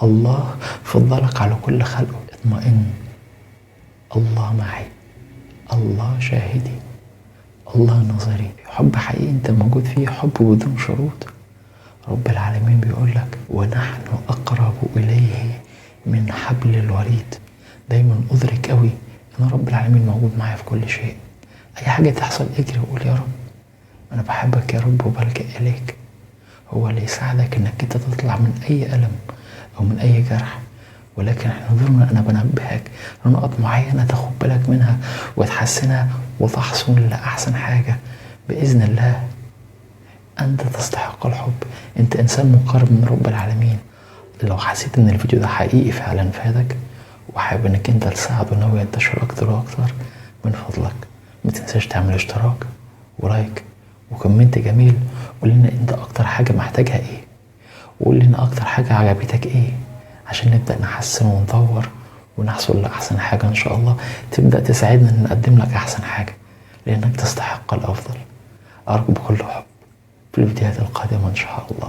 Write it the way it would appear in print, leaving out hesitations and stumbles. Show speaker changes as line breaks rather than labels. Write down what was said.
الله فضلك على كل خلقه. اطمئن، الله معي، الله شاهدي، الله نظري. حب حقيقي انت موجود فيه، حب بدون شروط. رب العالمين بيقولك ونحن أقرب إليه من حبل الوريد. دايما أدرك قوي ان رب العالمين موجود معايا في كل شيء. اي حاجة تحصل اجري وقول يا رب انا بحبك يا رب وبلجأ اليك. هو اللي يساعدك انك انت تطلع من اي ألم او من اي جرح. ولكن احنا دورنا، انا بنبهك لنقط معينة تاخد بالك منها وتحسنها وتحصل لأحسن حاجة بإذن الله. انت تستحق الحب، انت انسان مقرب من رب العالمين. لو حسيت ان الفيديو ده حقيقي فعلا فادك وحابب انك انت تساعده ان هو ينتشر اكتر واكتر، من فضلك ما تنساش تعمل اشتراك ولايك وكومنت جميل. قول لنا انت اكتر حاجة محتاجها ايه، وقول لنا اكتر حاجة عجبتك ايه، عشان نبدأ نحسن ونطور ونحصل لأحسن حاجة ان شاء الله تبدأ تساعدنا ان نقدم لك احسن حاجة، لانك تستحق الافضل. ارجو بكل حب في الفيديوهات القادمة ان شاء الله.